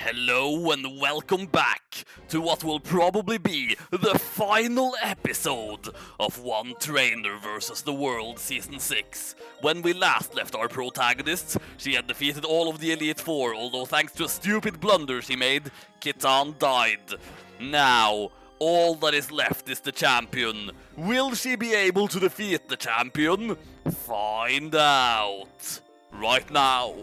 Hello and welcome back to what will probably be the final episode of One Trainer vs. the World Season 6. When we last left our protagonist, she had defeated all of the Elite Four, although thanks to a stupid blunder she made, Kitan died. Now, all that is left is the champion. Will she be able to defeat the champion? Find out right now.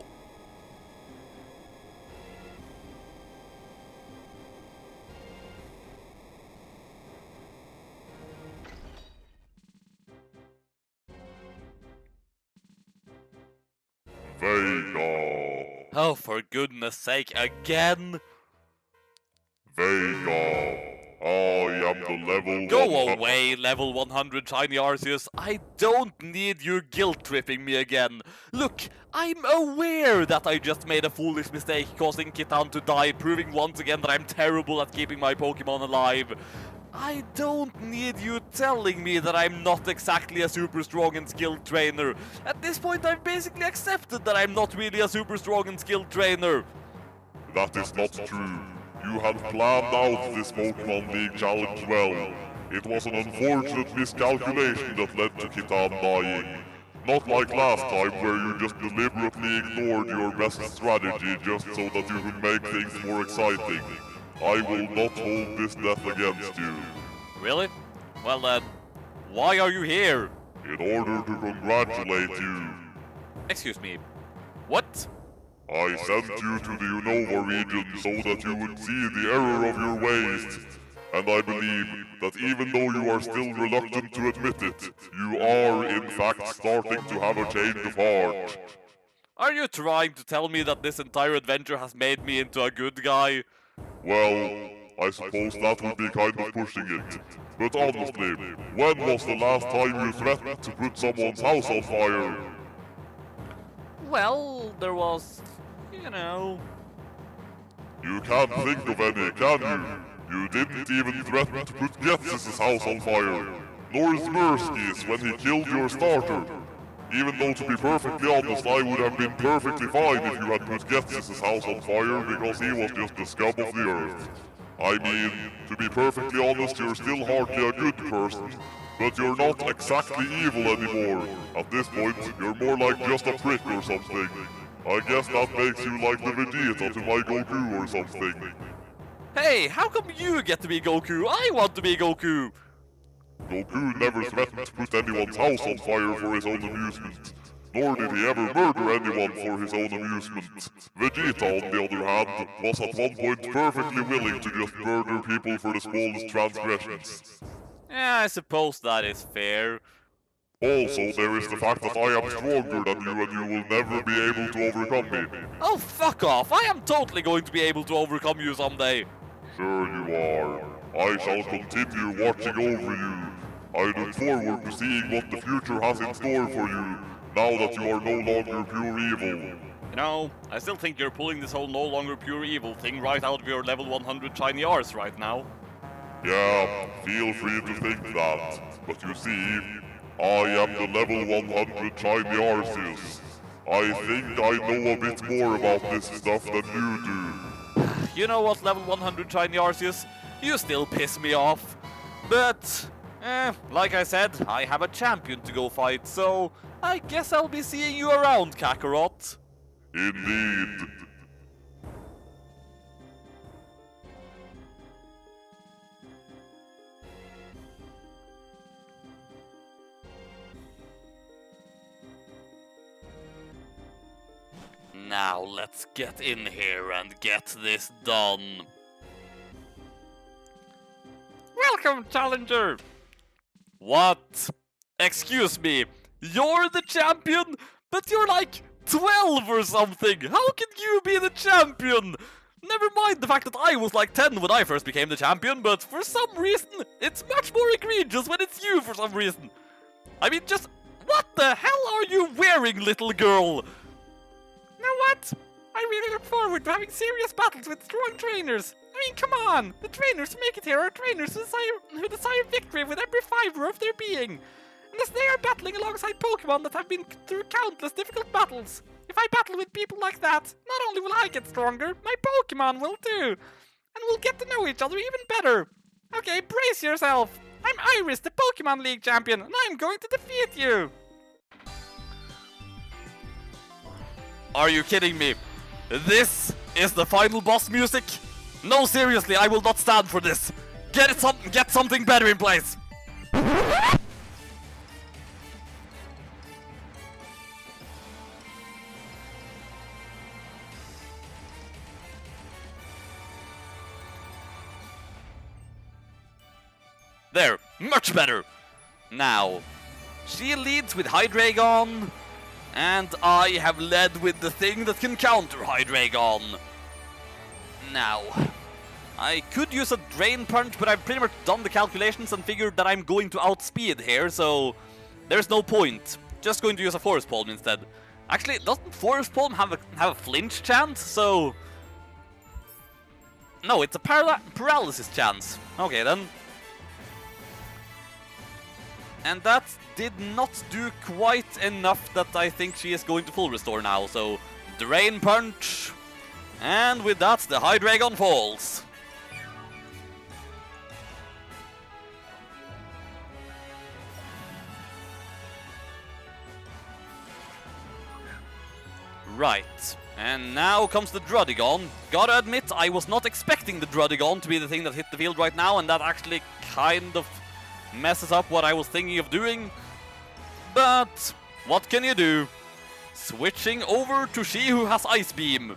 Vega! Oh, for goodness sake, again? Vega! I am the level Go 100. away, level 100 Shiny Arceus. I don't need you guilt-tripping me again. Look, I'm aware that I just made a foolish mistake causing Kitan to die, proving once again that I'm terrible at keeping my Pokémon alive. I don't need you telling me that I'm not exactly a super strong and skilled trainer. At this point, I've basically accepted that I'm not really a super strong and skilled trainer. That is not true. You had planned out this Pokémon League challenge well. It was an unfortunate miscalculation that led to Kitan dying. Not like last time where you just deliberately ignored your best strategy just so that you could make things more exciting. I will not hold this death against you. Really? Well then, why are you here? In order to congratulate you. Excuse me, what? I sent you to the Unova region so that you would see the error of your ways. And I believe that even though you are still reluctant to admit it, you are in fact starting to have a change of heart. Are you trying to tell me that this entire adventure has made me into a good guy? Well, I suppose that would be kind of pushing it. But honestly, when was the last time you threatened to put someone's house on fire? Well, there was, you know... You can't think of any, can you? You didn't even threaten to put Ghetsis' house on fire, nor Smirsky's when he killed your starter. Even though, to be perfectly honest, I would have been perfectly fine if you had put Ghetsis' house on fire because he was just the scum of the earth. I mean, to be perfectly honest, you're still hardly a good person, but you're not exactly evil anymore. At this point, you're more like just a prick or something. I guess that makes you like the Vegeta to my Goku or something. Hey, how come you get to be Goku? I want to be Goku! Goku never threatened to put anyone's house on fire for his own amusement. Nor did he ever murder anyone for his own amusement. Vegeta, on the other hand, was at one point perfectly willing to just murder people for the smallest transgressions. Yeah, I suppose that is fair. Also, there is the fact that I am stronger than you and you will never be able to overcome me. Oh, fuck off! I am totally going to be able to overcome you someday! Sure you are. I shall continue watching over you. I look forward to seeing what the future has in store for you, now that you are no longer pure evil. You know, I still think you're pulling this whole no longer pure evil thing right out of your level 100 Shiny Arse right now. Yeah, feel free to think that. But you see, I am the level 100 Shiny Arceus. I think I know a bit more about this stuff than you do. You know what, level 100 Shiny Arceus? You still piss me off. But, like I said, I have a champion to go fight, so I guess I'll be seeing you around, Kakarot. Indeed. Now let's get in here and get this done. Welcome, Challenger! What? Excuse me, you're the champion? But you're like 12 or something! How can you be the champion? Never mind the fact that I was like 10 when I first became the champion, but for some reason, it's much more egregious when it's you for some reason. I mean, just what the hell are you wearing, little girl? You know what? I really look forward to having serious battles with strong trainers. I mean, come on! The trainers who make it here are trainers who desire victory with every fiber of their being. Unless they are battling alongside Pokémon that have been through countless difficult battles. If if I battle with people like that, not only will I get stronger, my Pokémon will too. And we'll get to know each other even better. Okay, brace yourself. I'm Iris, the Pokémon League champion, and I'm going to defeat you. Are you kidding me? This is the final boss music? No, seriously, I will not stand for this. Get something better in place. There, much better. Now, she leads with Hydreigon, and I have led with the thing that can counter Hydreigon. Now, I could use a Drain Punch, but I've pretty much done the calculations and figured that I'm going to outspeed here, so there's no point. Just going to use a Force Palm instead. Actually, doesn't Force Palm have a flinch chance? So... No, it's a paralysis chance. Okay, then. And that did not do quite enough that I think she is going to full restore now, so Drain Punch, and with that the Hydreigon falls. Right, and now comes the Druddigon. Gotta admit, I was not expecting the Druddigon to be the thing that hit the field right now, and that actually kind of messes up what I was thinking of doing. But what can you do? Switching over to she who has Ice Beam.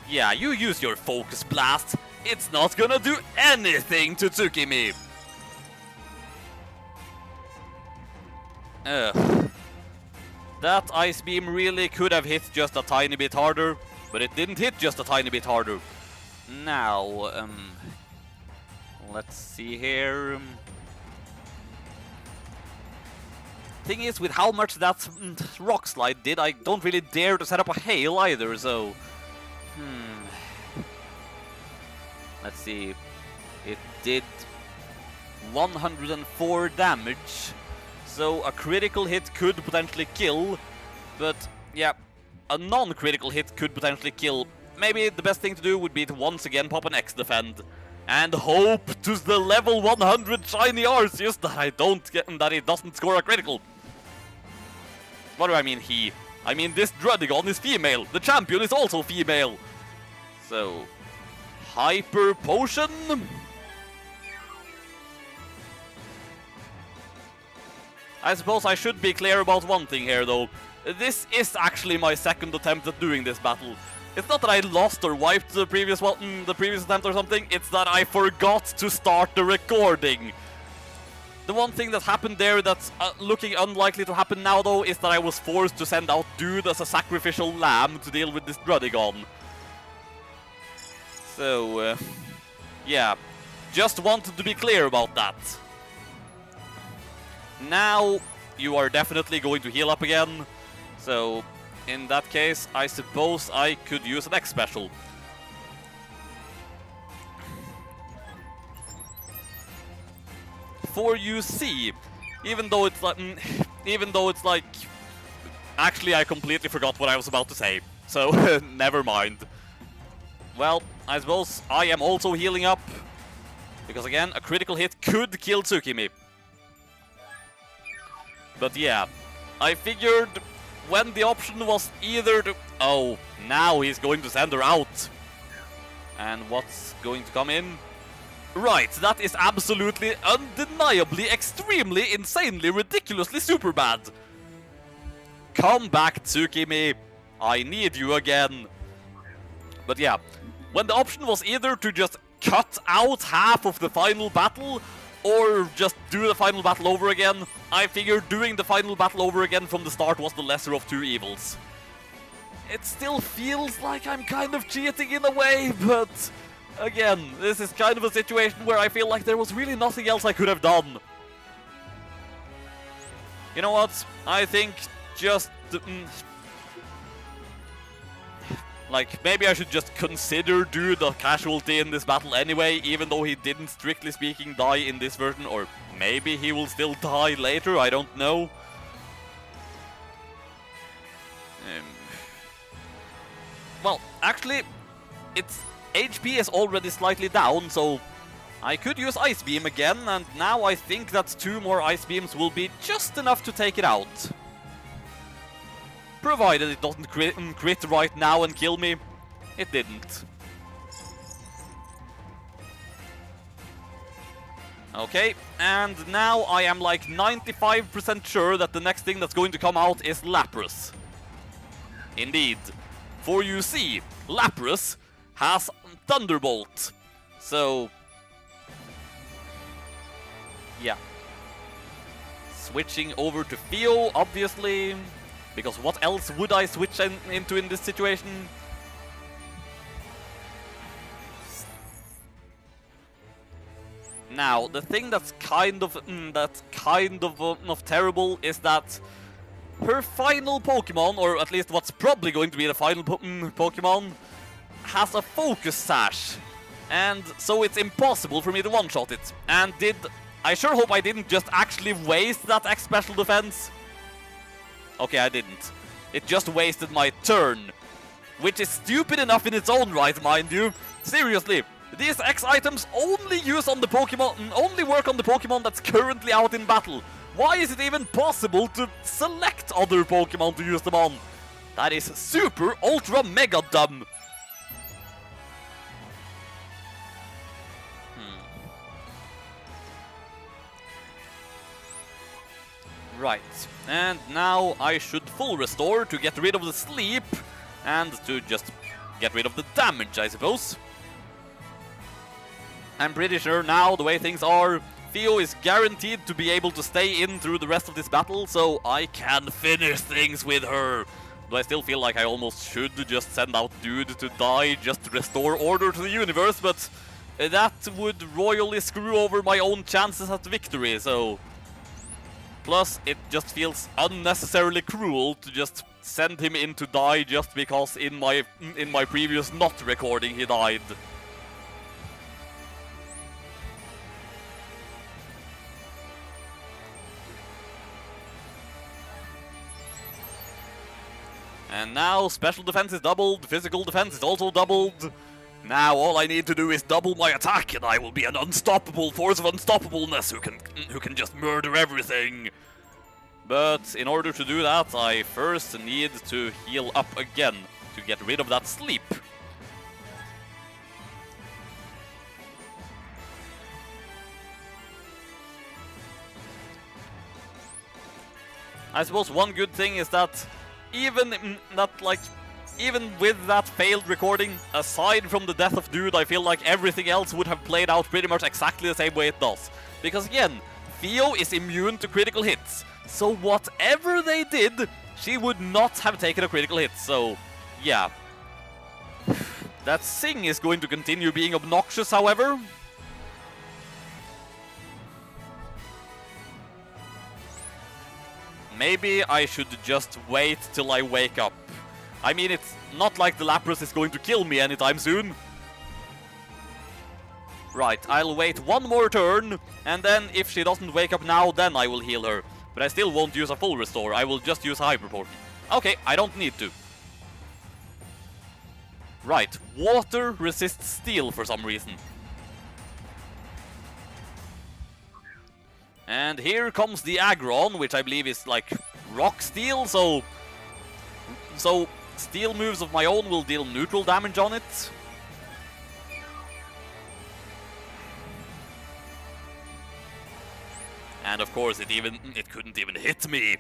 Yeah, you use your Focus Blast. It's not gonna do anything to Tsukimi. That Ice Beam really could have hit just a tiny bit harder, but it didn't hit just a tiny bit harder. Now, let's see here. Thing is, with how much that Rock Slide did, I don't really dare to set up a Hail either, so... Let's see. It did 104 damage, so a critical hit could potentially kill, but yeah, a non-critical hit could potentially kill. Maybe the best thing to do would be to once again pop an X-Defend and hope to the level 100 shiny Arceus that it doesn't score a critical. What do I mean he? I mean this Druddigon is female. The champion is also female. So, Hyper Potion. I suppose I should be clear about one thing here though. This is actually my second attempt at doing this battle. It's not that I lost or wiped the previous attempt or something, it's that I forgot to start the recording. The one thing that happened there that's looking unlikely to happen now though is that I was forced to send out Dude as a sacrificial lamb to deal with this Druddigon. So, yeah, just wanted to be clear about that. Now, you are definitely going to heal up again, so... In that case, I suppose I could use an X special. For UC, even though it's like, actually I completely forgot what I was about to say, so never mind. Well, I suppose I am also healing up, because again, a critical hit could kill Tsukimi. But yeah, I figured when the option was either to... Oh, now he's going to send her out. And what's going to come in? Right, that is absolutely, undeniably, extremely, insanely, ridiculously super bad. Come back, Tsukimi. I need you again. But yeah, when the option was either to just cut out half of the final battle or just do the final battle over again, I figured doing the final battle over again from the start was the lesser of two evils. It still feels like I'm kind of cheating in a way, but again, this is kind of a situation where I feel like there was really nothing else I could have done. You know what? I think just... like, maybe I should just consider do the casualty in this battle anyway, even though he didn't, strictly speaking, die in this version, or Maybe he will still die later, I don't know. Well, actually, its HP is already slightly down, so I could use Ice Beam again, and now I think that 2 more Ice Beams will be just enough to take it out. Provided it doesn't crit right now and kill me. It didn't. Okay, and now I am like 95% sure that the next thing that's going to come out is Lapras. Indeed. For you see, Lapras has Thunderbolt. So, yeah. Switching over to Theo, obviously. Because what else would I switch into in this situation? Now, the thing that's kind of terrible is that her final Pokemon, or at least what's probably going to be the final Pokemon, has a Focus Sash. And so it's impossible for me to one-shot it. And I sure hope I didn't just actually waste that X special defense. Okay, I didn't. It just wasted my turn. Which is stupid enough in its own right, mind you. Seriously, these X items only work on the Pokemon that's currently out in battle. Why is it even possible to select other Pokemon to use them on? That is super ultra mega dumb. Right, and now I should full restore to get rid of the sleep and to just get rid of the damage, I suppose. I'm pretty sure now, the way things are, Theo is guaranteed to be able to stay in through the rest of this battle, so I can finish things with her. Though I still feel like I almost should just send out Dude to die just to restore order to the universe, but that would royally screw over my own chances at victory, so... Plus, it just feels unnecessarily cruel to just send him in to die just because in my previous not recording he died. And now special defense is doubled, physical defense is also doubled. Now all I need to do is double my attack and I will be an unstoppable force of unstoppableness who can just murder everything. But in order to do that, I first need to heal up again to get rid of that sleep. I suppose one good thing is that even with that failed recording, aside from the death of Dude, I feel like everything else would have played out pretty much exactly the same way it does. Because again, Theo is immune to critical hits. So whatever they did, she would not have taken a critical hit, so yeah. That Sing is going to continue being obnoxious, however. Maybe I should just wait till I wake up. I mean, it's not like the Lapras is going to kill me anytime soon. Right, I'll wait one more turn, and then if she doesn't wake up now, then I will heal her. But I still won't use a full restore, I will just use a Hyper Potion. Okay, I don't need to. Right, water resists steel for some reason. And here comes the Aggron, which I believe is like rock steel, so steel moves of my own will deal neutral damage on it. And of course it couldn't even hit me.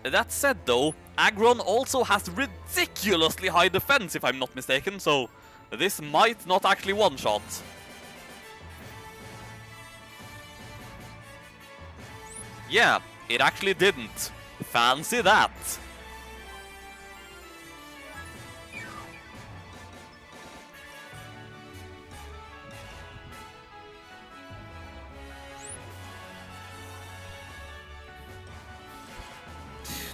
That said though, Aggron also has ridiculously high defense if I'm not mistaken, so this might not actually one-shot. Yeah, it actually didn't. Fancy that.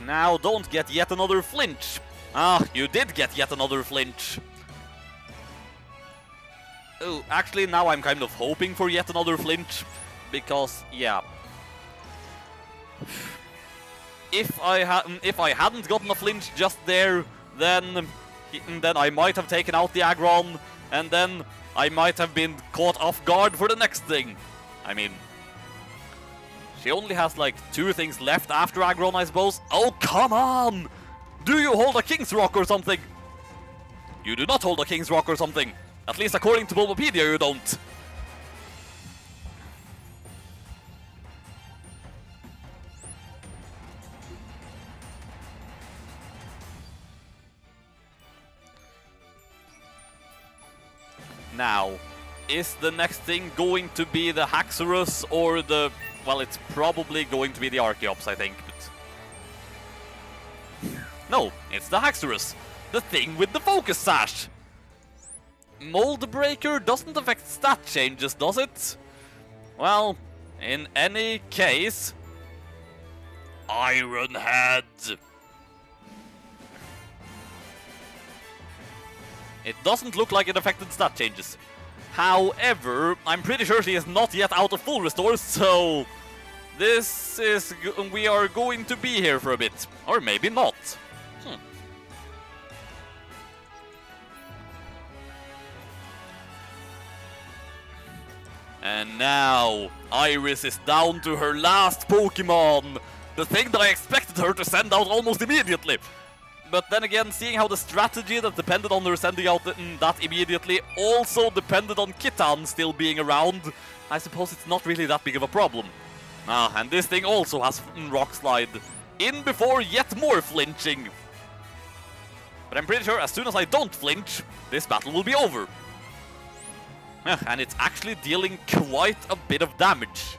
Now don't get yet another flinch. Ah, you did get yet another flinch. Oh, actually, now I'm kind of hoping for yet another flinch, because, yeah. If I hadn't gotten a flinch just there, then I might have taken out the Aggron, and then I might have been caught off guard for the next thing. I mean, she only has like 2 things left after Aggron, I suppose. Oh, come on! Do you hold a King's Rock or something? You do not hold a King's Rock or something. At least according to Bulbapedia, you don't. Now, is the next thing going to be the Haxorus or the... Well, it's probably going to be the Archeops, I think, but... No, it's the Haxorus. The thing with the Focus Sash. Mold Breaker doesn't affect stat changes, does it? Well, in any case... Iron Head. It doesn't look like it affected stat changes. However, I'm pretty sure she is not yet out of full restore, so... This is... we are going to be here for a bit. Or maybe not. And now, Iris is down to her last Pokémon! The thing that I expected her to send out almost immediately! But then again, seeing how the strategy that depended on her sending out that immediately also depended on Kitan still being around, I suppose it's not really that big of a problem. Ah, and this thing also has Rock Slide. In before yet more flinching! But I'm pretty sure as soon as I don't flinch, this battle will be over. And it's actually dealing quite a bit of damage.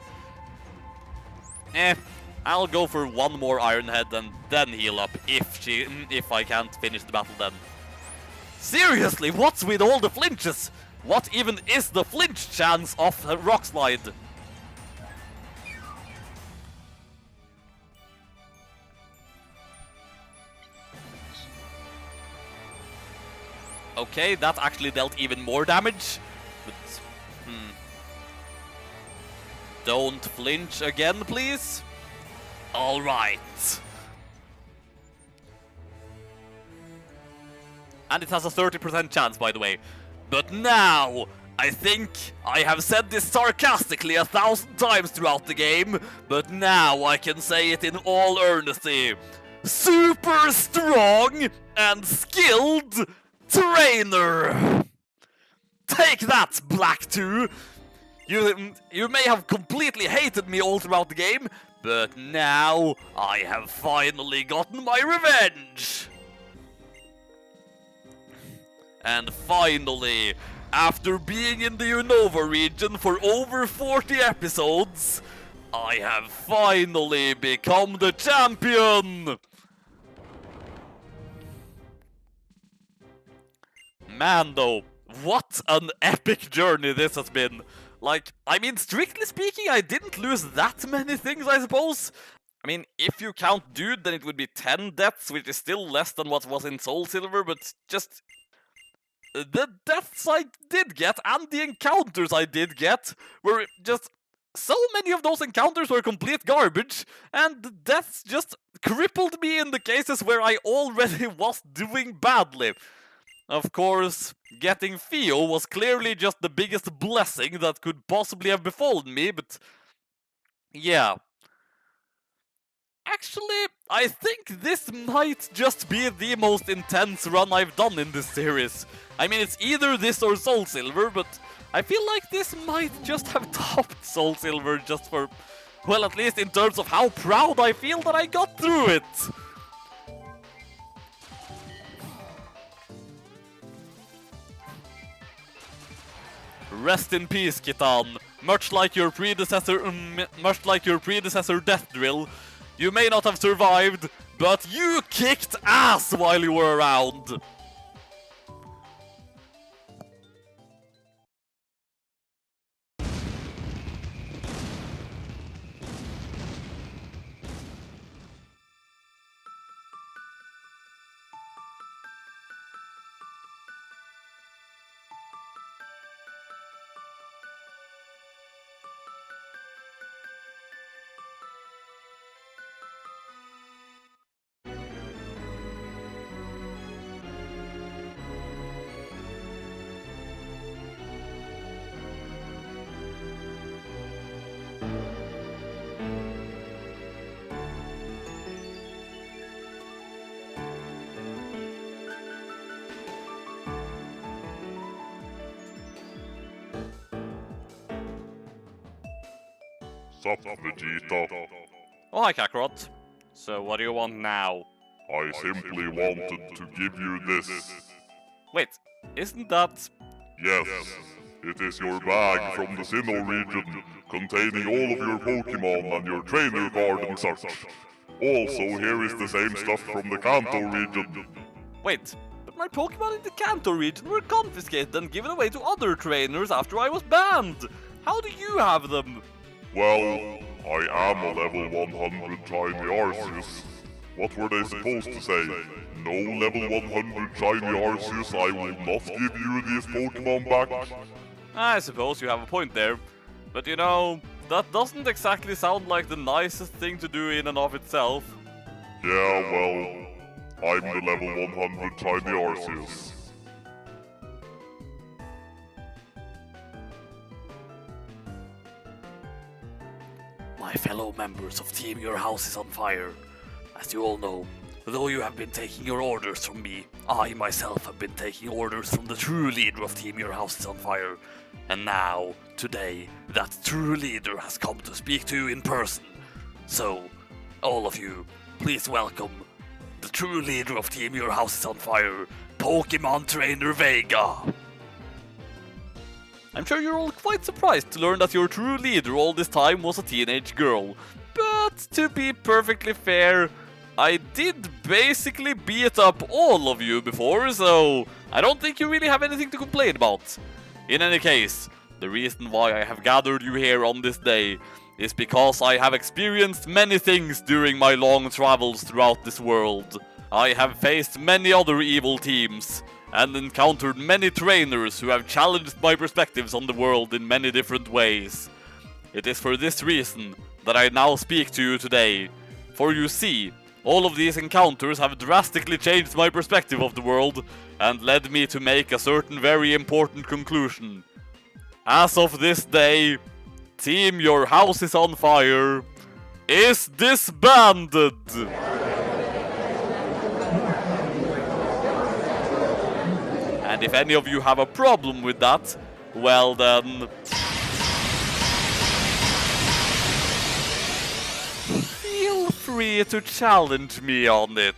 I'll go for one more Iron Head and then heal up if I can't finish the battle then. Seriously, what's with all the flinches? What even is the flinch chance of a Rock Slide? Okay, that actually dealt even more damage. But, Don't flinch again, please. Alright. And it has a 30% chance, by the way. But now, I think I have said this sarcastically 1,000 times throughout the game, but now I can say it in all earnesty. Super strong and skilled trainer! Take that, Black 2! You may have completely hated me all throughout the game, but now I have finally gotten my revenge! And finally, after being in the Unova region for over 40 episodes, I have finally become the champion! Man though, what an epic journey this has been! Like, I mean, strictly speaking, I didn't lose that many things, I suppose. I mean, if you count Dude, then it would be 10 deaths, which is still less than what was in Soul Silver, but just... The deaths I did get, and the encounters I did get, were just... So many of those encounters were complete garbage, and the deaths just crippled me in the cases where I already was doing badly. Of course, getting Theo was clearly just the biggest blessing that could possibly have befallen me, but... yeah. Actually, I think this might just be the most intense run I've done in this series. I mean, it's either this or Soul Silver, but I feel like this might just have topped Soul Silver just for... well, at least in terms of how proud I feel that I got through it! Rest in peace, Kitan. Much like your predecessor Death Drill, you may not have survived, but you kicked ass while you were around. Sup, Vegeta? Oh, hi, Kakarot. So, what do you want now? I simply wanted to give you this. Wait, isn't that... Yes, it is your bag from the Sinnoh region, containing all of your Pokémon and your trainer card and such. Also, here is the same stuff from the Kanto region. Wait, but my Pokémon in the Kanto region were confiscated and given away to other trainers after I was banned. How do you have them? Well, I am a level 100 shiny Arceus. What were they supposed to say? No level 100 shiny Arceus, I will not give you these Pokémon back? I suppose you have a point there. But you know, that doesn't exactly sound like the nicest thing to do in and of itself. Yeah, well, I'm the level 100 shiny Arceus. My fellow members of Team Your House is on Fire. As you all know, though you have been taking your orders from me, I myself have been taking orders from the true leader of Team Your House is on Fire. And now, today, that true leader has come to speak to you in person. So, all of you, please welcome the true leader of Team Your House is on Fire, Pokémon Trainer Vega. I'm sure you're all quite surprised to learn that your true leader all this time was a teenage girl. But to be perfectly fair, I did basically beat up all of you before, so I don't think you really have anything to complain about. In any case, the reason why I have gathered you here on this day is because I have experienced many things during my long travels throughout this world. I have faced many other evil teams, and encountered many trainers who have challenged my perspectives on the world in many different ways. It is for this reason that I now speak to you today, for you see, all of these encounters have drastically changed my perspective of the world, and led me to make a certain very important conclusion. As of this day, Team Your House is on Fire is disbanded! And if any of you have a problem with that, well then... feel free to challenge me on it.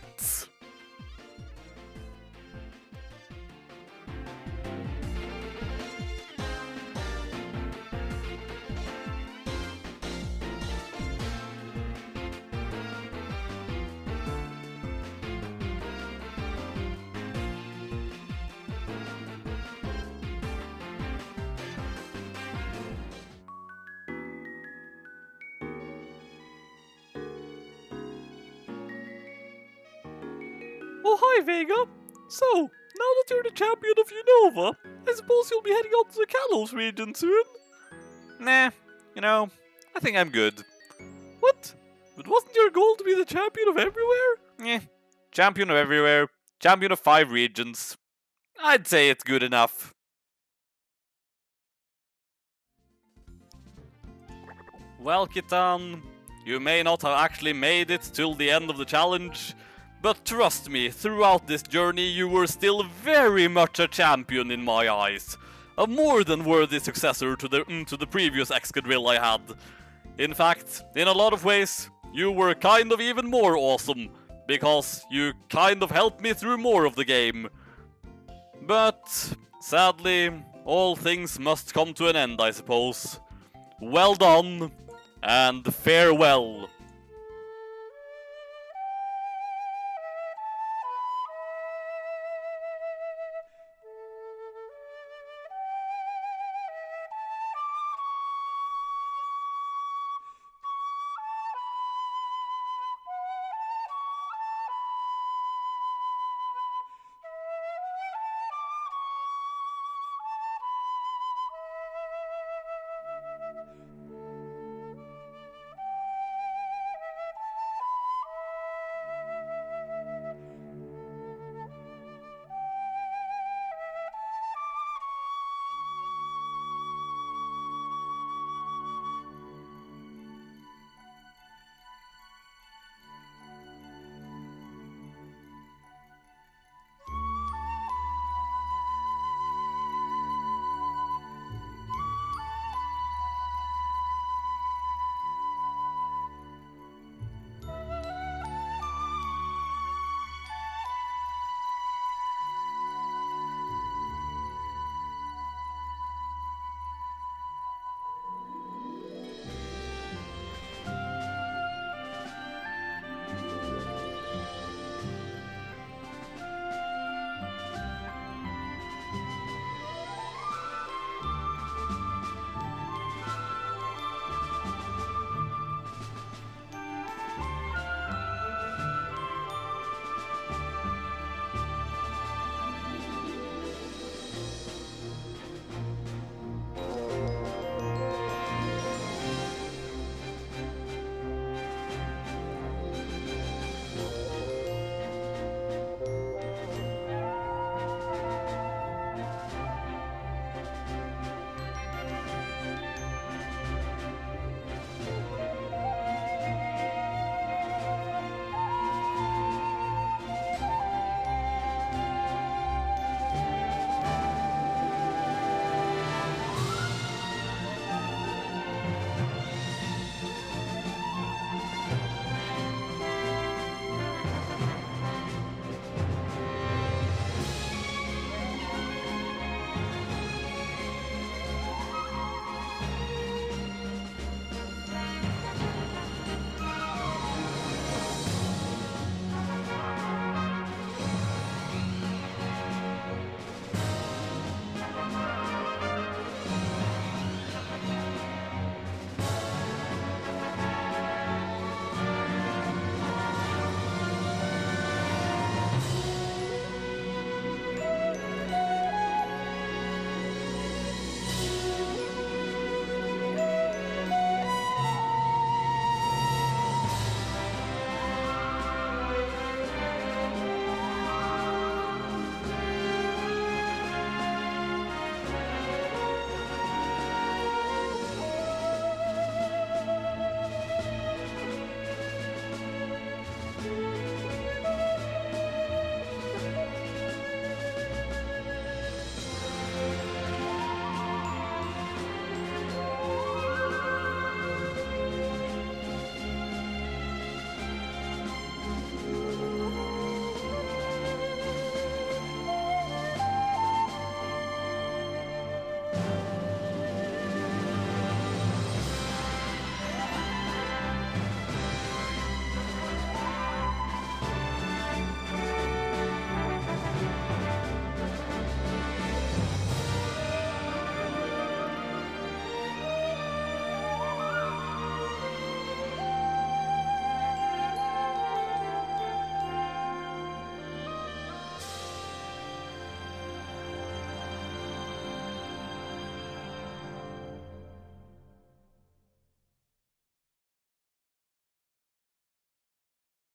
Oh, hi, Vega. So, now that you're the Champion of Unova, I suppose you'll be heading out to the Kalos region soon? Nah, you know, I think I'm good. What? But wasn't your goal to be the Champion of everywhere? Eh, Champion of everywhere, Champion of 5 regions. I'd say it's good enough. Well, Kitan, you may not have actually made it till the end of the challenge, but trust me, throughout this journey you were still very much a champion in my eyes. A more than worthy successor to the previous Excadrill I had. In fact, in a lot of ways, you were kind of even more awesome, because you kind of helped me through more of the game. But, sadly, all things must come to an end, I suppose. Well done, and farewell.